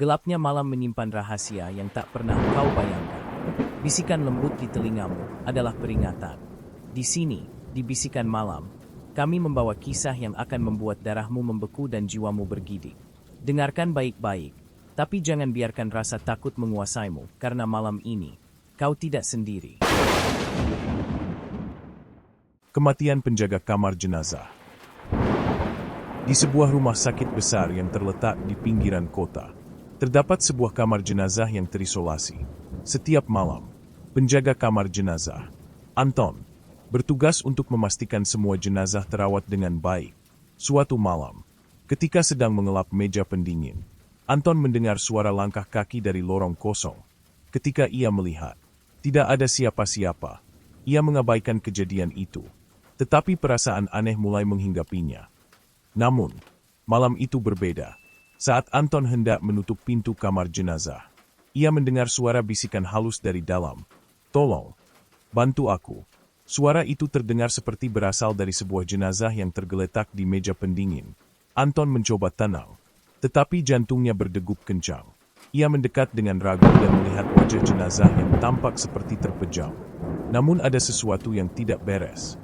Gelapnya malam menyimpan rahasia yang tak pernah kau bayangkan. Bisikan lembut di telingamu adalah peringatan. Di sini, di bisikan malam, kami membawa kisah yang akan membuat darahmu membeku dan jiwamu bergidik. Dengarkan baik-baik, tapi jangan biarkan rasa takut menguasaimu, karena malam ini, kau tidak sendiri. Kematian penjaga kamar jenazah. Di sebuah rumah sakit besar yang terletak di pinggiran kota, terdapat sebuah kamar jenazah yang terisolasi. Setiap malam, penjaga kamar jenazah, Anton, bertugas untuk memastikan semua jenazah terawat dengan baik. Suatu malam, ketika sedang mengelap meja pendingin, Anton mendengar suara langkah kaki dari lorong kosong. Ketika ia melihat, tidak ada siapa-siapa, ia mengabaikan kejadian itu. Tetapi perasaan aneh mulai menghinggapinya. Namun, malam itu berbeda. Saat Anton hendak menutup pintu kamar jenazah, ia mendengar suara bisikan halus dari dalam. "Tolong, bantu aku." Suara itu terdengar seperti berasal dari sebuah jenazah yang tergeletak di meja pendingin. Anton mencoba tenang, tetapi jantungnya berdegup kencang. Ia mendekat dengan ragu dan melihat wajah jenazah yang tampak seperti terpejam. Namun ada sesuatu yang tidak beres.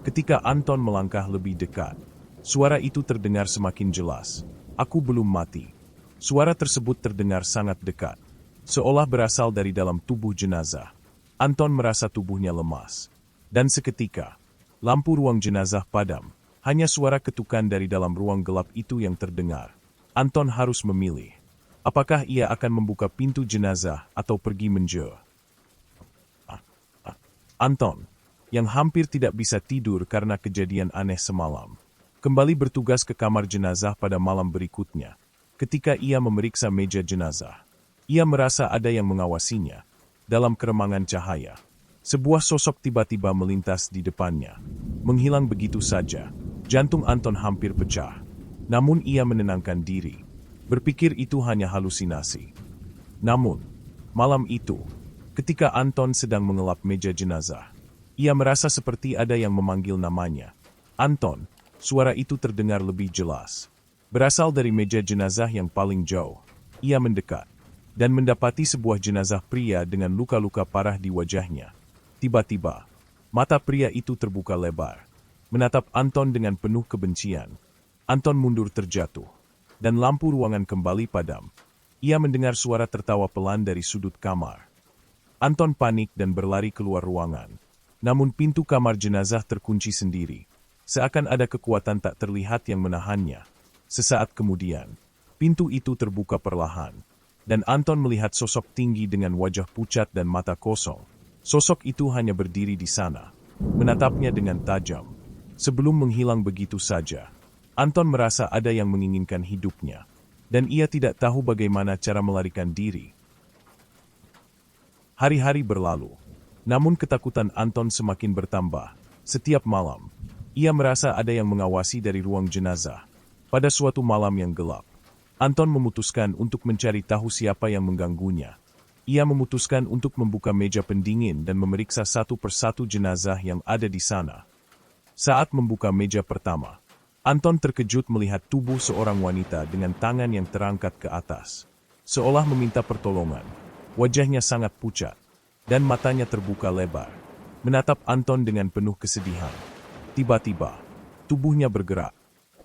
Ketika Anton melangkah lebih dekat, suara itu terdengar semakin jelas. "Aku belum mati." Suara tersebut terdengar sangat dekat, seolah berasal dari dalam tubuh jenazah. Anton merasa tubuhnya lemas. Dan seketika, lampu ruang jenazah padam. Hanya suara ketukan dari dalam ruang gelap itu yang terdengar. Anton harus memilih. Apakah ia akan membuka pintu jenazah atau pergi menjauh? Anton, yang hampir tidak bisa tidur karena kejadian aneh semalam, kembali bertugas ke kamar jenazah pada malam berikutnya. Ketika ia memeriksa meja jenazah, ia merasa ada yang mengawasinya. Dalam keremangan cahaya, sebuah sosok tiba-tiba melintas di depannya. Menghilang begitu saja, jantung Anton hampir pecah. Namun ia menenangkan diri, berpikir itu hanya halusinasi. Namun, malam itu, ketika Anton sedang mengelap meja jenazah, ia merasa seperti ada yang memanggil namanya. "Anton." Suara itu terdengar lebih jelas. Berasal dari meja jenazah yang paling jauh. Ia mendekat dan mendapati sebuah jenazah pria dengan luka-luka parah di wajahnya. Tiba-tiba, mata pria itu terbuka lebar, menatap Anton dengan penuh kebencian. Anton mundur terjatuh, dan lampu ruangan kembali padam. Ia mendengar suara tertawa pelan dari sudut kamar. Anton panik dan berlari keluar ruangan. Namun pintu kamar jenazah terkunci sendiri. Seakan ada kekuatan tak terlihat yang menahannya. Sesaat kemudian, pintu itu terbuka perlahan, dan Anton melihat sosok tinggi dengan wajah pucat dan mata kosong. Sosok itu hanya berdiri di sana, menatapnya dengan tajam. Sebelum menghilang begitu saja, Anton merasa ada yang menginginkan hidupnya, dan ia tidak tahu bagaimana cara melarikan diri. Hari-hari berlalu, namun ketakutan Anton semakin bertambah. Setiap malam, ia merasa ada yang mengawasi dari ruang jenazah. Pada suatu malam yang gelap, Anton memutuskan untuk mencari tahu siapa yang mengganggunya. Ia memutuskan untuk membuka meja pendingin dan memeriksa satu persatu jenazah yang ada di sana. Saat membuka meja pertama, Anton terkejut melihat tubuh seorang wanita dengan tangan yang terangkat ke atas, seolah meminta pertolongan. Wajahnya sangat pucat, dan matanya terbuka lebar, menatap Anton dengan penuh kesedihan. Tiba-tiba, tubuhnya bergerak,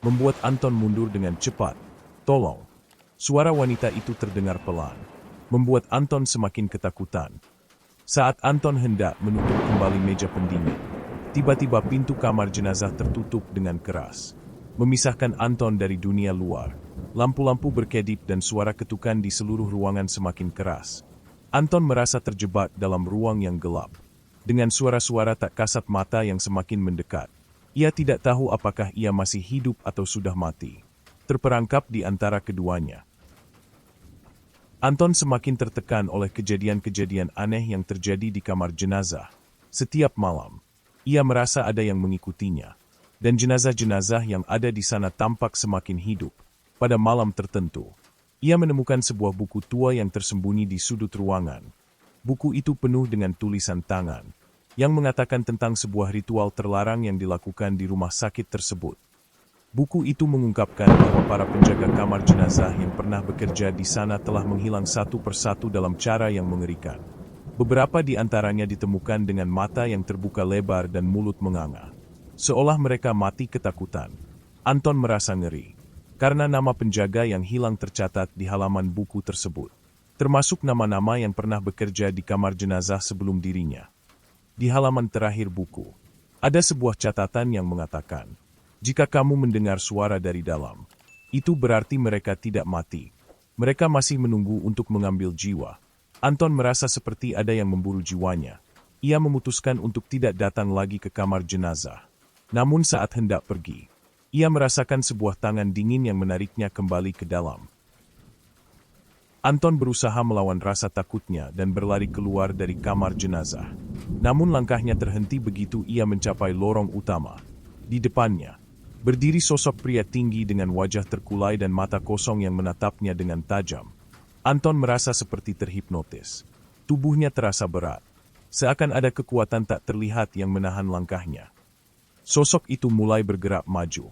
membuat Anton mundur dengan cepat. "Tolong!" Suara wanita itu terdengar pelan, membuat Anton semakin ketakutan. Saat Anton hendak menutup kembali meja pendingin, tiba-tiba pintu kamar jenazah tertutup dengan keras, memisahkan Anton dari dunia luar. Lampu-lampu berkedip dan suara ketukan di seluruh ruangan semakin keras. Anton merasa terjebak dalam ruang yang gelap, dengan suara-suara tak kasat mata yang semakin mendekat. Ia tidak tahu apakah ia masih hidup atau sudah mati, terperangkap di antara keduanya. Anton semakin tertekan oleh kejadian-kejadian aneh yang terjadi di kamar jenazah. Setiap malam, ia merasa ada yang mengikutinya, dan jenazah-jenazah yang ada di sana tampak semakin hidup. Pada malam tertentu, ia menemukan sebuah buku tua yang tersembunyi di sudut ruangan. Buku itu penuh dengan tulisan tangan, yang mengatakan tentang sebuah ritual terlarang yang dilakukan di rumah sakit tersebut. Buku itu mengungkapkan bahwa para penjaga kamar jenazah yang pernah bekerja di sana telah menghilang satu persatu dalam cara yang mengerikan. Beberapa di antaranya ditemukan dengan mata yang terbuka lebar dan mulut menganga. Seolah mereka mati ketakutan. Anton merasa ngeri, karena nama penjaga yang hilang tercatat di halaman buku tersebut, termasuk nama-nama yang pernah bekerja di kamar jenazah sebelum dirinya. Di halaman terakhir buku, ada sebuah catatan yang mengatakan, jika kamu mendengar suara dari dalam, itu berarti mereka tidak mati. Mereka masih menunggu untuk mengambil jiwa. Anton merasa seperti ada yang memburu jiwanya. Ia memutuskan untuk tidak datang lagi ke kamar jenazah. Namun saat hendak pergi, ia merasakan sebuah tangan dingin yang menariknya kembali ke dalam. Anton berusaha melawan rasa takutnya dan berlari keluar dari kamar jenazah. Namun langkahnya terhenti begitu ia mencapai lorong utama. Di depannya, berdiri sosok pria tinggi dengan wajah terkulai dan mata kosong yang menatapnya dengan tajam. Anton merasa seperti terhipnotis. Tubuhnya terasa berat. Seakan ada kekuatan tak terlihat yang menahan langkahnya. Sosok itu mulai bergerak maju.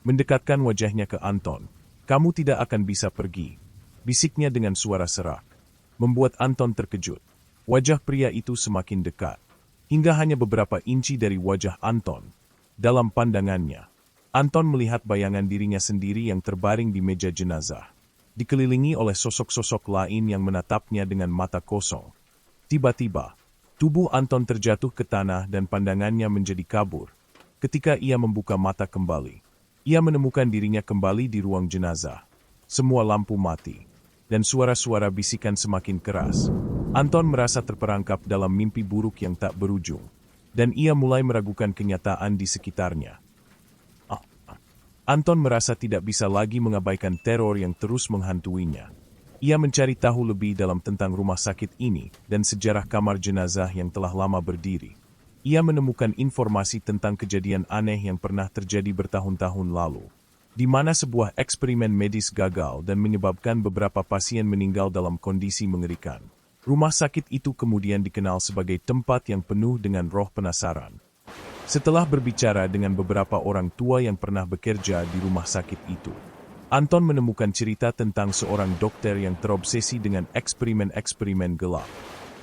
Mendekatkan wajahnya ke Anton. Kamu tidak akan bisa pergi, bisiknya dengan suara serak. Membuat Anton terkejut. Wajah pria itu semakin dekat. Hingga hanya beberapa inci dari wajah Anton. Dalam pandangannya, Anton melihat bayangan dirinya sendiri yang terbaring di meja jenazah, dikelilingi oleh sosok-sosok lain yang menatapnya dengan mata kosong. Tiba-tiba, tubuh Anton terjatuh ke tanah dan pandangannya menjadi kabur. Ketika ia membuka mata kembali, ia menemukan dirinya kembali di ruang jenazah. Semua lampu mati, dan suara-suara bisikan semakin keras. Anton merasa terperangkap dalam mimpi buruk yang tak berujung, dan ia mulai meragukan kenyataan di sekitarnya. Anton merasa tidak bisa lagi mengabaikan teror yang terus menghantuinya. Ia mencari tahu lebih dalam tentang rumah sakit ini dan sejarah kamar jenazah yang telah lama berdiri. Ia menemukan informasi tentang kejadian aneh yang pernah terjadi bertahun-tahun lalu, di mana sebuah eksperimen medis gagal dan menyebabkan beberapa pasien meninggal dalam kondisi mengerikan. Rumah sakit itu kemudian dikenal sebagai tempat yang penuh dengan roh penasaran. Setelah berbicara dengan beberapa orang tua yang pernah bekerja di rumah sakit itu, Anton menemukan cerita tentang seorang dokter yang terobsesi dengan eksperimen-eksperimen gelap.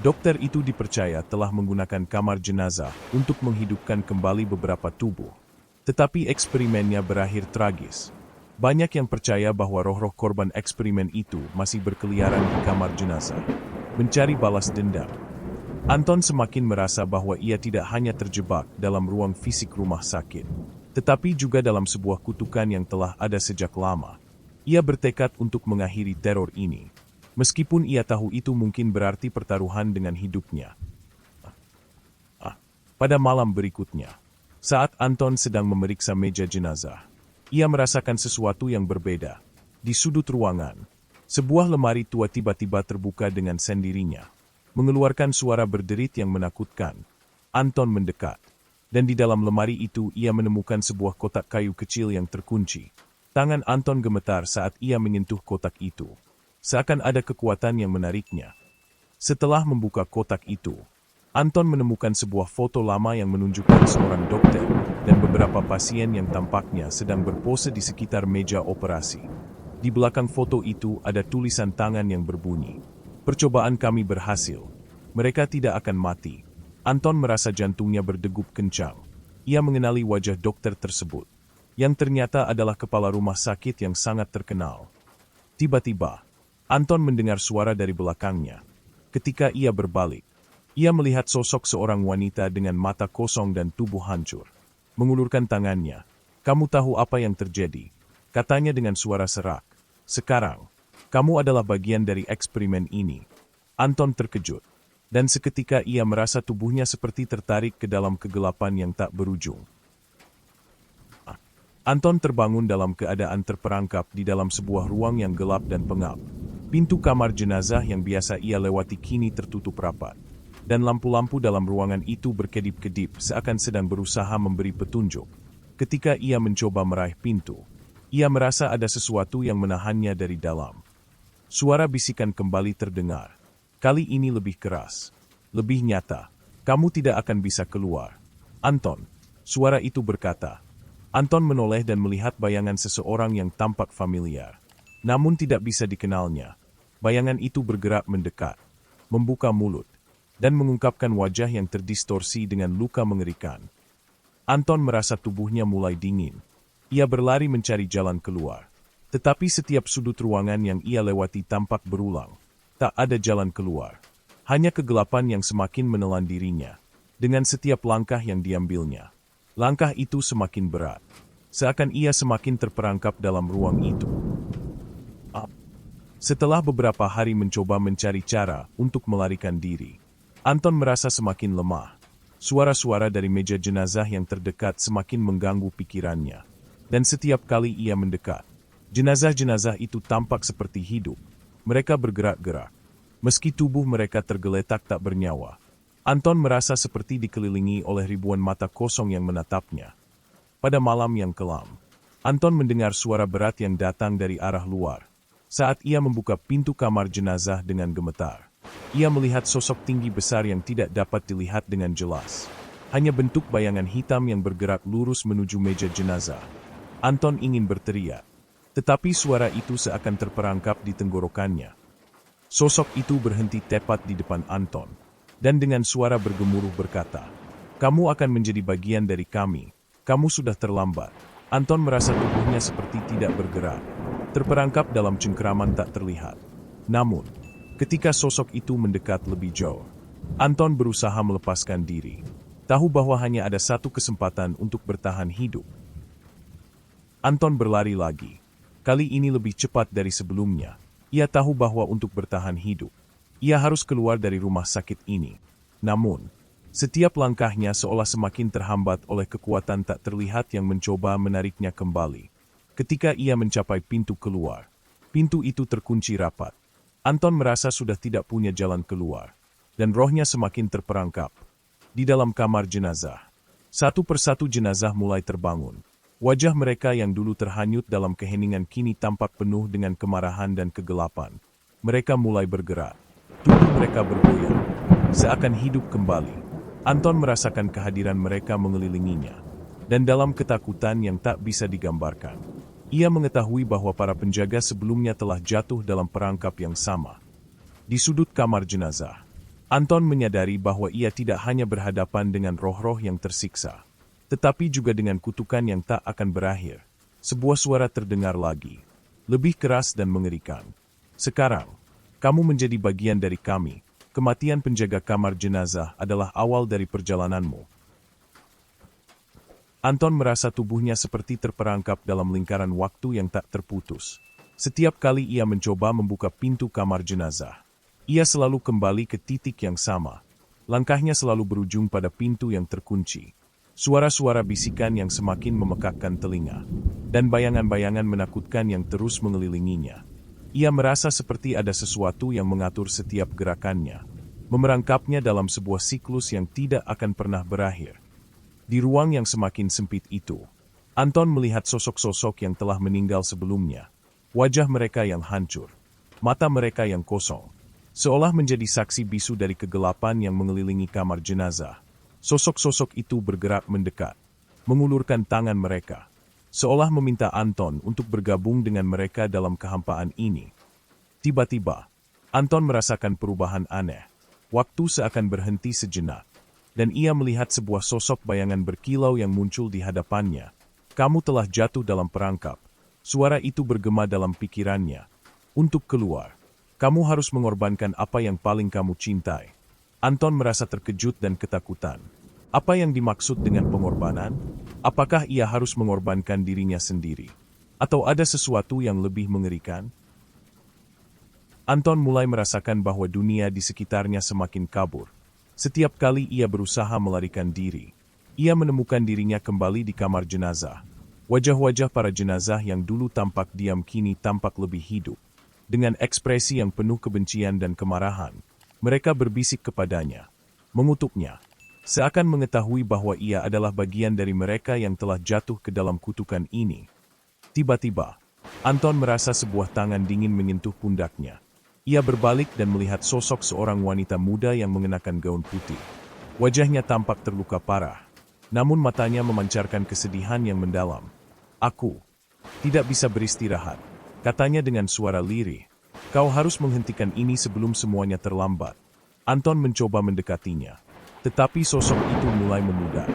Dokter itu dipercaya telah menggunakan kamar jenazah untuk menghidupkan kembali beberapa tubuh. Tetapi eksperimennya berakhir tragis. Banyak yang percaya bahwa roh-roh korban eksperimen itu masih berkeliaran di kamar jenazah, mencari balas dendam. Anton semakin merasa bahwa ia tidak hanya terjebak dalam ruang fisik rumah sakit, tetapi juga dalam sebuah kutukan yang telah ada sejak lama. Ia bertekad untuk mengakhiri teror ini, meskipun ia tahu itu mungkin berarti pertaruhan dengan hidupnya. Pada malam berikutnya, saat Anton sedang memeriksa meja jenazah, ia merasakan sesuatu yang berbeda. Di sudut ruangan, sebuah lemari tua tiba-tiba terbuka dengan sendirinya, mengeluarkan suara berderit yang menakutkan. Anton mendekat, dan di dalam lemari itu ia menemukan sebuah kotak kayu kecil yang terkunci. Tangan Anton gemetar saat ia menyentuh kotak itu, seakan ada kekuatan yang menariknya. Setelah membuka kotak itu, Anton menemukan sebuah foto lama yang menunjukkan seorang dokter dan beberapa pasien yang tampaknya sedang berpose di sekitar meja operasi. Di belakang foto itu ada tulisan tangan yang berbunyi, "Percobaan kami berhasil. Mereka tidak akan mati." Anton merasa jantungnya berdegup kencang. Ia mengenali wajah dokter tersebut, yang ternyata adalah kepala rumah sakit yang sangat terkenal. Tiba-tiba, Anton mendengar suara dari belakangnya. Ketika ia berbalik, ia melihat sosok seorang wanita dengan mata kosong dan tubuh hancur. Mengulurkan tangannya. "Kamu tahu apa yang terjadi?" katanya dengan suara serak. "Sekarang, kamu adalah bagian dari eksperimen ini." Anton terkejut, dan seketika ia merasa tubuhnya seperti tertarik ke dalam kegelapan yang tak berujung. Anton terbangun dalam keadaan terperangkap di dalam sebuah ruang yang gelap dan pengap. Pintu kamar jenazah yang biasa ia lewati kini tertutup rapat, dan lampu-lampu dalam ruangan itu berkedip-kedip seakan sedang berusaha memberi petunjuk. Ketika ia mencoba meraih pintu, ia merasa ada sesuatu yang menahannya dari dalam. Suara bisikan kembali terdengar. Kali ini lebih keras, lebih nyata. "Kamu tidak akan bisa keluar, Anton," suara itu berkata. Anton menoleh dan melihat bayangan seseorang yang tampak familiar. Namun tidak bisa dikenalnya. Bayangan itu bergerak mendekat, membuka mulut, dan mengungkapkan wajah yang terdistorsi dengan luka mengerikan. Anton merasa tubuhnya mulai dingin. Ia berlari mencari jalan keluar. Tetapi setiap sudut ruangan yang ia lewati tampak berulang. Tak ada jalan keluar. Hanya kegelapan yang semakin menelan dirinya. Dengan setiap langkah yang diambilnya. Langkah itu semakin berat. Seakan ia semakin terperangkap dalam ruang itu. Setelah beberapa hari mencoba mencari cara untuk melarikan diri, Anton merasa semakin lemah. Suara-suara dari meja jenazah yang terdekat semakin mengganggu pikirannya. Dan setiap kali ia mendekat, jenazah-jenazah itu tampak seperti hidup. Mereka bergerak-gerak. Meski tubuh mereka tergeletak tak bernyawa, Anton merasa seperti dikelilingi oleh ribuan mata kosong yang menatapnya. Pada malam yang kelam, Anton mendengar suara berat yang datang dari arah luar. Saat ia membuka pintu kamar jenazah dengan gemetar, ia melihat sosok tinggi besar yang tidak dapat dilihat dengan jelas. Hanya bentuk bayangan hitam yang bergerak lurus menuju meja jenazah. Anton ingin berteriak, tetapi suara itu seakan terperangkap di tenggorokannya. Sosok itu berhenti tepat di depan Anton. Dan dengan suara bergemuruh berkata, "Kamu akan menjadi bagian dari kami. Kamu sudah terlambat." Anton merasa tubuhnya seperti tidak bergerak, terperangkap dalam cengkeraman tak terlihat. Namun, ketika sosok itu mendekat lebih jauh, Anton berusaha melepaskan diri. Tahu bahwa hanya ada satu kesempatan untuk bertahan hidup. Anton berlari lagi. Kali ini lebih cepat dari sebelumnya. Ia tahu bahwa untuk bertahan hidup, ia harus keluar dari rumah sakit ini. Namun, setiap langkahnya seolah semakin terhambat oleh kekuatan tak terlihat yang mencoba menariknya kembali. Ketika ia mencapai pintu keluar, pintu itu terkunci rapat. Anton merasa sudah tidak punya jalan keluar, dan rohnya semakin terperangkap. Di dalam kamar jenazah, satu persatu jenazah mulai terbangun. Wajah mereka yang dulu terhanyut dalam keheningan kini tampak penuh dengan kemarahan dan kegelapan. Mereka mulai bergerak. Tubuh mereka bergoyang, seakan hidup kembali. Anton merasakan kehadiran mereka mengelilinginya. Dan dalam ketakutan yang tak bisa digambarkan, ia mengetahui bahwa para penjaga sebelumnya telah jatuh dalam perangkap yang sama. Di sudut kamar jenazah, Anton menyadari bahwa ia tidak hanya berhadapan dengan roh-roh yang tersiksa, tetapi juga dengan kutukan yang tak akan berakhir. Sebuah suara terdengar lagi, lebih keras dan mengerikan. "Sekarang, kamu menjadi bagian dari kami. Kematian penjaga kamar jenazah adalah awal dari perjalananmu." Anton merasa tubuhnya seperti terperangkap dalam lingkaran waktu yang tak terputus. Setiap kali ia mencoba membuka pintu kamar jenazah, ia selalu kembali ke titik yang sama. Langkahnya selalu berujung pada pintu yang terkunci. Suara-suara bisikan yang semakin memekakkan telinga, dan bayangan-bayangan menakutkan yang terus mengelilinginya. Ia merasa seperti ada sesuatu yang mengatur setiap gerakannya, memerangkapnya dalam sebuah siklus yang tidak akan pernah berakhir. Di ruang yang semakin sempit itu, Anton melihat sosok-sosok yang telah meninggal sebelumnya. Wajah mereka yang hancur, mata mereka yang kosong, seolah menjadi saksi bisu dari kegelapan yang mengelilingi kamar jenazah. Sosok-sosok itu bergerak mendekat, mengulurkan tangan mereka, seolah meminta Anton untuk bergabung dengan mereka dalam kehampaan ini. Tiba-tiba, Anton merasakan perubahan aneh. Waktu seakan berhenti sejenak, dan ia melihat sebuah sosok bayangan berkilau yang muncul di hadapannya. "Kamu telah jatuh dalam perangkap." Suara itu bergema dalam pikirannya. "Untuk keluar, kamu harus mengorbankan apa yang paling kamu cintai." Anton merasa terkejut dan ketakutan. Apa yang dimaksud dengan pengorbanan? Apakah ia harus mengorbankan dirinya sendiri? Atau ada sesuatu yang lebih mengerikan? Anton mulai merasakan bahwa dunia di sekitarnya semakin kabur. Setiap kali ia berusaha melarikan diri, ia menemukan dirinya kembali di kamar jenazah. Wajah-wajah para jenazah yang dulu tampak diam kini tampak lebih hidup. Dengan ekspresi yang penuh kebencian dan kemarahan, mereka berbisik kepadanya, mengutuknya, seakan mengetahui bahwa ia adalah bagian dari mereka yang telah jatuh ke dalam kutukan ini. Tiba-tiba, Anton merasa sebuah tangan dingin menyentuh pundaknya. Ia berbalik dan melihat sosok seorang wanita muda yang mengenakan gaun putih. Wajahnya tampak terluka parah, namun matanya memancarkan kesedihan yang mendalam. Aku tidak bisa beristirahat, katanya dengan suara lirih. Kau harus menghentikan ini sebelum semuanya terlambat. Anton mencoba mendekatinya, tetapi sosok itu mulai memudar,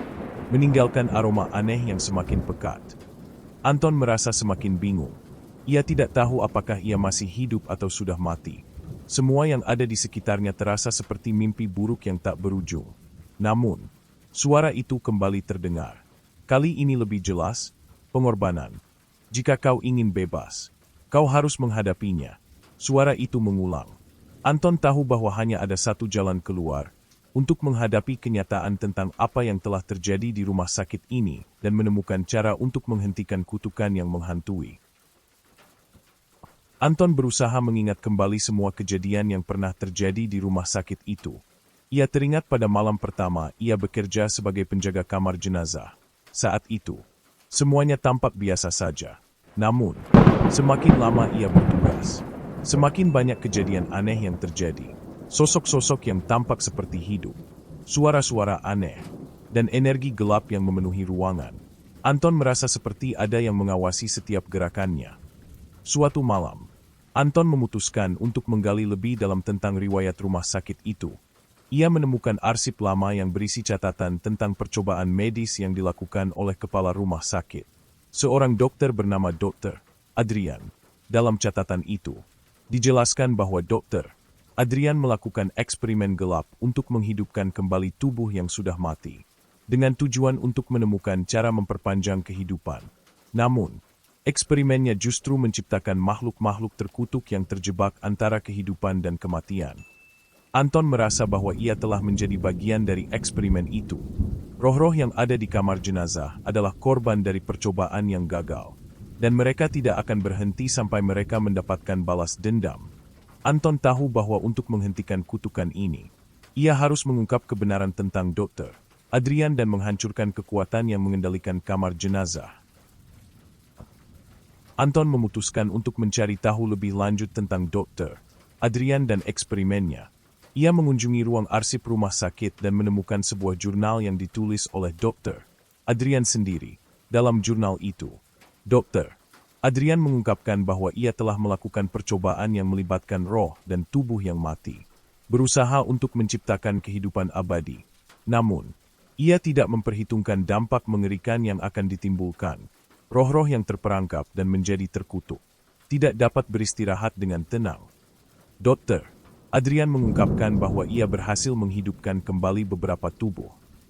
meninggalkan aroma aneh yang semakin pekat. Anton merasa semakin bingung. Ia tidak tahu apakah ia masih hidup atau sudah mati. Semua yang ada di sekitarnya terasa seperti mimpi buruk yang tak berujung. Namun, suara itu kembali terdengar. Kali ini lebih jelas, pengorbanan. Jika kau ingin bebas, kau harus menghadapinya. Suara itu mengulang. Anton tahu bahwa hanya ada satu jalan keluar, untuk menghadapi kenyataan tentang apa yang telah terjadi di rumah sakit ini dan menemukan cara untuk menghentikan kutukan yang menghantui. Anton berusaha mengingat kembali semua kejadian yang pernah terjadi di rumah sakit itu. Ia teringat pada malam pertama ia bekerja sebagai penjaga kamar jenazah. Saat itu, semuanya tampak biasa saja. Namun, semakin lama ia bertugas, semakin banyak kejadian aneh yang terjadi. Sosok-sosok yang tampak seperti hidup, suara-suara aneh, dan energi gelap yang memenuhi ruangan. Anton merasa seperti ada yang mengawasi setiap gerakannya. Suatu malam, Anton memutuskan untuk menggali lebih dalam tentang riwayat rumah sakit itu. Ia menemukan arsip lama yang berisi catatan tentang percobaan medis yang dilakukan oleh kepala rumah sakit, seorang dokter bernama Dr. Adrian. Dalam catatan itu, dijelaskan bahwa Dr. Adrian melakukan eksperimen gelap untuk menghidupkan kembali tubuh yang sudah mati, dengan tujuan untuk menemukan cara memperpanjang kehidupan. Namun, eksperimennya justru menciptakan makhluk-makhluk terkutuk yang terjebak antara kehidupan dan kematian. Anton merasa bahwa ia telah menjadi bagian dari eksperimen itu. Roh-roh yang ada di kamar jenazah adalah korban dari percobaan yang gagal, dan mereka tidak akan berhenti sampai mereka mendapatkan balas dendam. Anton tahu bahwa untuk menghentikan kutukan ini, ia harus mengungkap kebenaran tentang Dr. Adrian dan menghancurkan kekuatan yang mengendalikan kamar jenazah. Anton memutuskan untuk mencari tahu lebih lanjut tentang Dr. Adrian dan eksperimennya. Ia mengunjungi ruang arsip rumah sakit dan menemukan sebuah jurnal yang ditulis oleh Dr. Adrian sendiri. Dalam jurnal itu, Dr. Adrian mengungkapkan bahwa ia telah melakukan percobaan yang melibatkan roh dan tubuh yang mati, berusaha untuk menciptakan kehidupan abadi. Namun, ia tidak memperhitungkan dampak mengerikan yang akan ditimbulkan. Roh-roh yang terperangkap dan menjadi terkutuk tidak dapat beristirahat dengan tenang. Dr. Adrian mengungkapkan bahwa ia berhasil menghidupkan kembali beberapa tubuh,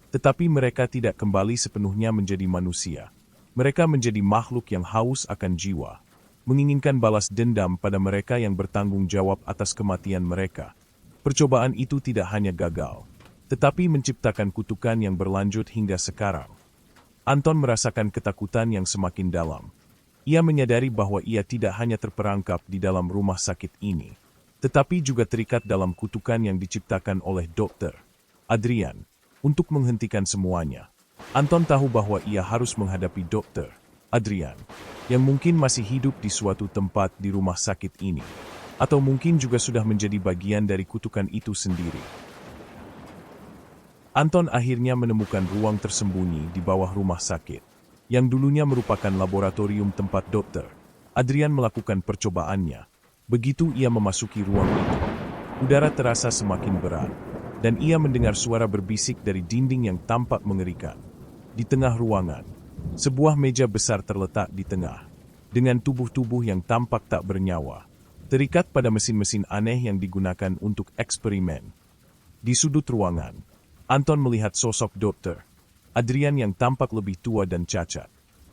tetapi mereka tidak kembali sepenuhnya menjadi manusia. Mereka menjadi makhluk yang haus akan jiwa, menginginkan balas dendam pada mereka yang bertanggung jawab atas kematian mereka. Percobaan itu tidak hanya gagal, tetapi menciptakan kutukan yang berlanjut hingga sekarang. Anton merasakan ketakutan yang semakin dalam. Ia menyadari bahwa ia tidak hanya terperangkap di dalam rumah sakit ini, tetapi juga terikat dalam kutukan yang diciptakan oleh Dr. Adrian untuk menghentikan semuanya. Anton tahu bahwa ia harus menghadapi Dr. Adrian, yang mungkin masih hidup di suatu tempat di rumah sakit ini, atau mungkin juga sudah menjadi bagian dari kutukan itu sendiri. Anton akhirnya menemukan ruang tersembunyi di bawah rumah sakit, yang dulunya merupakan laboratorium tempat Dr. Adrian melakukan percobaannya. Begitu ia memasuki ruang itu, udara terasa semakin berat, dan ia mendengar suara berbisik dari dinding yang tampak mengerikan. Di tengah ruangan, sebuah meja besar terletak di tengah, dengan tubuh-tubuh yang tampak tak bernyawa, terikat pada mesin-mesin aneh yang digunakan untuk eksperimen. Di sudut ruangan, Anton melihat sosok Dr. Adrian yang tampak lebih tua dan cacat.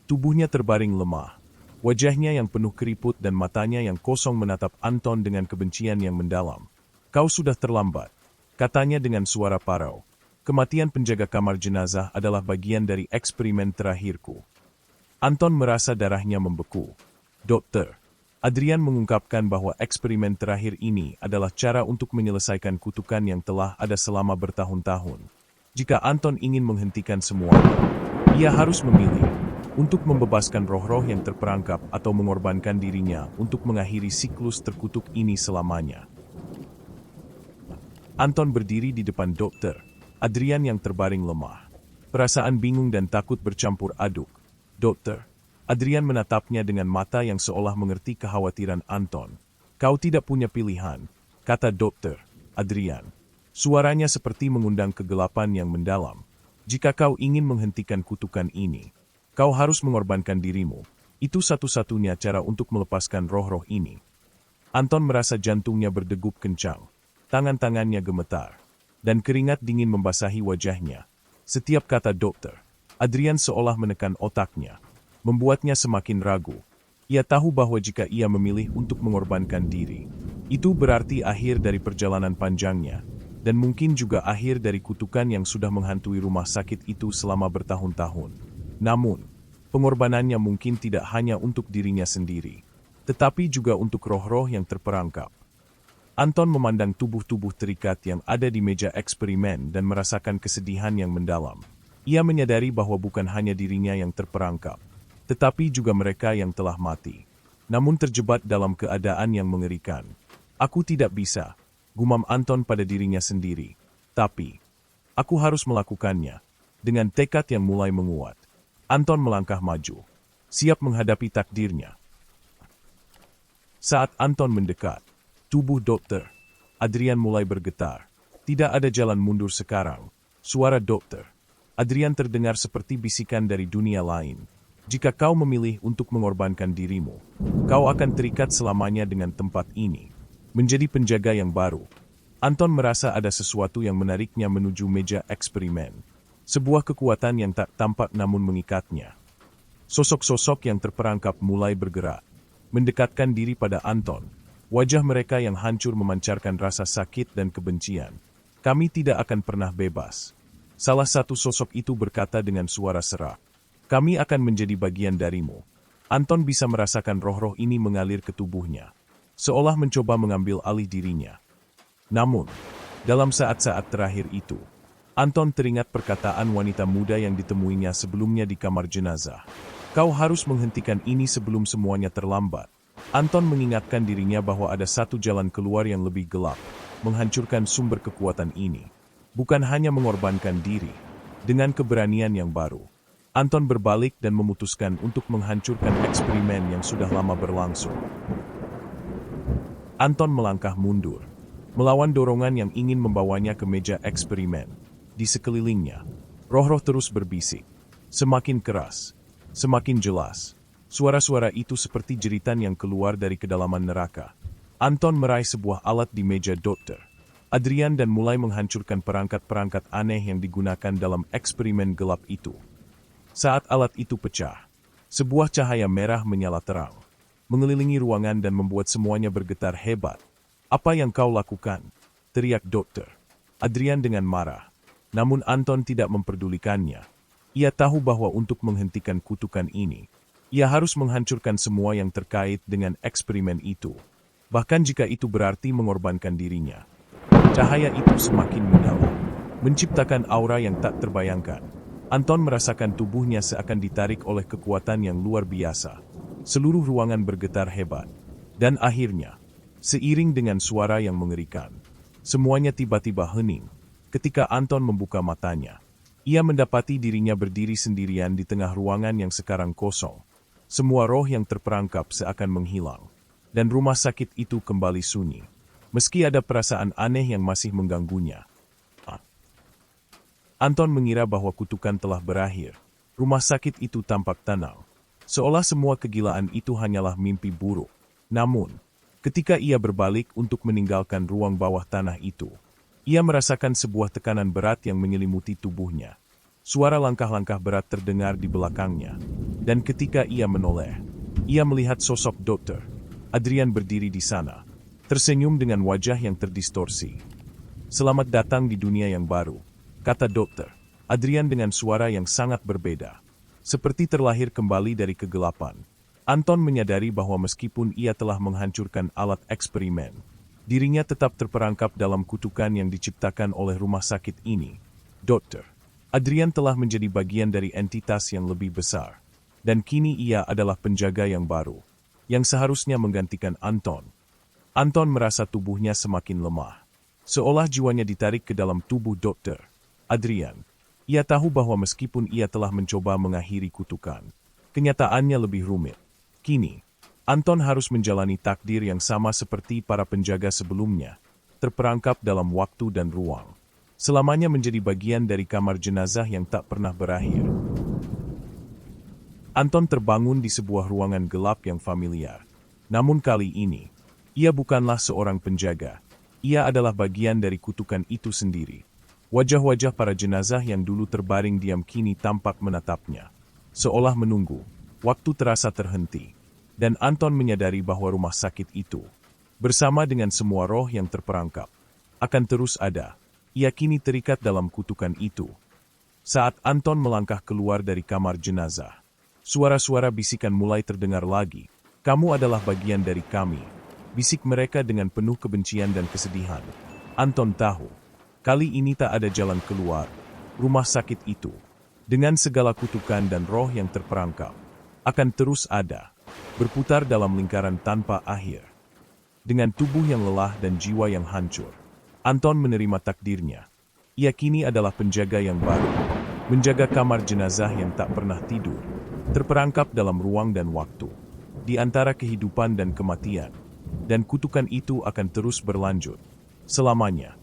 Tubuhnya terbaring lemah, wajahnya yang penuh keriput dan matanya yang kosong menatap Anton dengan kebencian yang mendalam. "Kau sudah terlambat," katanya dengan suara parau. "Kematian penjaga kamar jenazah adalah bagian dari eksperimen terakhirku." Anton merasa darahnya membeku. Dr. Adrian mengungkapkan bahwa eksperimen terakhir ini adalah cara untuk menyelesaikan kutukan yang telah ada selama bertahun-tahun. Jika Anton ingin menghentikan semuanya, ia harus memilih untuk membebaskan roh-roh yang terperangkap atau mengorbankan dirinya untuk mengakhiri siklus terkutuk ini selamanya. Anton berdiri di depan Dr. Adrian yang terbaring lemah. Perasaan bingung dan takut bercampur aduk. Dokter. Adrian menatapnya dengan mata yang seolah mengerti kekhawatiran Anton. Kau tidak punya pilihan, kata dokter. Adrian. Suaranya seperti mengundang kegelapan yang mendalam. Jika kau ingin menghentikan kutukan ini, kau harus mengorbankan dirimu. Itu satu-satunya cara untuk melepaskan roh-roh ini. Anton merasa jantungnya berdegup kencang. Tangan-tangannya gemetar. Dan keringat dingin membasahi wajahnya. Setiap kata dokter, Adrian seolah menekan otaknya. Membuatnya semakin ragu. Ia tahu bahwa jika ia memilih untuk mengorbankan diri, itu berarti akhir dari perjalanan panjangnya. Dan mungkin juga akhir dari kutukan yang sudah menghantui rumah sakit itu selama bertahun-tahun. Namun, pengorbanannya mungkin tidak hanya untuk dirinya sendiri, tetapi juga untuk roh-roh yang terperangkap. Anton memandang tubuh-tubuh terikat yang ada di meja eksperimen dan merasakan kesedihan yang mendalam. Ia menyadari bahwa bukan hanya dirinya yang terperangkap, tetapi juga mereka yang telah mati, namun terjebak dalam keadaan yang mengerikan. Aku tidak bisa, gumam Anton pada dirinya sendiri. Tapi, aku harus melakukannya. Dengan tekad yang mulai menguat, Anton melangkah maju, siap menghadapi takdirnya. Saat Anton mendekat, tubuh dokter Adrian mulai bergetar. Tidak ada jalan mundur sekarang. Suara dokter Adrian terdengar seperti bisikan dari dunia lain. Jika kau memilih untuk mengorbankan dirimu, kau akan terikat selamanya dengan tempat ini. Menjadi penjaga yang baru. Anton merasa ada sesuatu yang menariknya menuju meja eksperimen. Sebuah kekuatan yang tak tampak namun mengikatnya. Sosok-sosok yang terperangkap mulai bergerak, mendekatkan diri pada Anton. Wajah mereka yang hancur memancarkan rasa sakit dan kebencian. Kami tidak akan pernah bebas. Salah satu sosok itu berkata dengan suara serak. Kami akan menjadi bagian darimu. Anton bisa merasakan roh-roh ini mengalir ke tubuhnya, seolah mencoba mengambil alih dirinya. Namun, dalam saat-saat terakhir itu, Anton teringat perkataan wanita muda yang ditemuinya sebelumnya di kamar jenazah. Kau harus menghentikan ini sebelum semuanya terlambat. Anton mengingatkan dirinya bahwa ada satu jalan keluar yang lebih gelap, menghancurkan sumber kekuatan ini. Bukan hanya mengorbankan diri. Dengan keberanian yang baru, Anton berbalik dan memutuskan untuk menghancurkan eksperimen yang sudah lama berlangsung. Anton melangkah mundur, melawan dorongan yang ingin membawanya ke meja eksperimen. Di sekelilingnya, roh-roh terus berbisik. Semakin keras, semakin jelas. Suara-suara itu seperti jeritan yang keluar dari kedalaman neraka. Anton meraih sebuah alat di meja dokter Adrian dan mulai menghancurkan perangkat-perangkat aneh yang digunakan dalam eksperimen gelap itu. Saat alat itu pecah, sebuah cahaya merah menyala terang, mengelilingi ruangan dan membuat semuanya bergetar hebat. Apa yang kau lakukan? Teriak dokter Adrian dengan marah. Namun Anton tidak memperdulikannya. Ia tahu bahwa untuk menghentikan kutukan ini, ia harus menghancurkan semua yang terkait dengan eksperimen itu. Bahkan jika itu berarti mengorbankan dirinya. Cahaya itu semakin mendalam, menciptakan aura yang tak terbayangkan. Anton merasakan tubuhnya seakan ditarik oleh kekuatan yang luar biasa. Seluruh ruangan bergetar hebat. Dan akhirnya, seiring dengan suara yang mengerikan, semuanya tiba-tiba hening. Ketika Anton membuka matanya, ia mendapati dirinya berdiri sendirian di tengah ruangan yang sekarang kosong. Semua roh yang terperangkap seakan menghilang. Dan rumah sakit itu kembali sunyi. Meski ada perasaan aneh yang masih mengganggunya. Anton mengira bahwa kutukan telah berakhir. Rumah sakit itu tampak tenang. Seolah semua kegilaan itu hanyalah mimpi buruk. Namun, ketika ia berbalik untuk meninggalkan ruang bawah tanah itu, ia merasakan sebuah tekanan berat yang menyelimuti tubuhnya. Suara langkah-langkah berat terdengar di belakangnya. Dan ketika ia menoleh, ia melihat sosok dokter Adrian berdiri di sana, tersenyum dengan wajah yang terdistorsi. Selamat datang di dunia yang baru, kata dokter Adrian dengan suara yang sangat berbeda. Seperti terlahir kembali dari kegelapan. Anton menyadari bahwa meskipun ia telah menghancurkan alat eksperimen, dirinya tetap terperangkap dalam kutukan yang diciptakan oleh rumah sakit ini. Dokter Adrian telah menjadi bagian dari entitas yang lebih besar. Dan kini ia adalah penjaga yang baru, yang seharusnya menggantikan Anton. Anton merasa tubuhnya semakin lemah. Seolah jiwanya ditarik ke dalam tubuh dokter Adrian. Ia tahu bahwa meskipun ia telah mencoba mengakhiri kutukan, kenyataannya lebih rumit. Kini, Anton harus menjalani takdir yang sama seperti para penjaga sebelumnya, terperangkap dalam waktu dan ruang. Selamanya menjadi bagian dari kamar jenazah yang tak pernah berakhir. Anton terbangun di sebuah ruangan gelap yang familiar. Namun kali ini, ia bukanlah seorang penjaga. Ia adalah bagian dari kutukan itu sendiri. Wajah-wajah para jenazah yang dulu terbaring diam kini tampak menatapnya. Seolah menunggu, waktu terasa terhenti. Dan Anton menyadari bahwa rumah sakit itu, bersama dengan semua roh yang terperangkap, akan terus ada. Ia kini terikat dalam kutukan itu. Saat Anton melangkah keluar dari kamar jenazah, suara-suara bisikan mulai terdengar lagi. Kamu adalah bagian dari kami. Bisik mereka dengan penuh kebencian dan kesedihan. Anton tahu, kali ini tak ada jalan keluar. Rumah sakit itu, dengan segala kutukan dan roh yang terperangkap, akan terus ada, berputar dalam lingkaran tanpa akhir. Dengan tubuh yang lelah dan jiwa yang hancur, Anton menerima takdirnya. Ia kini adalah penjaga yang baru, menjaga kamar jenazah yang tak pernah tidur, terperangkap dalam ruang dan waktu, di antara kehidupan dan kematian, dan kutukan itu akan terus berlanjut selamanya.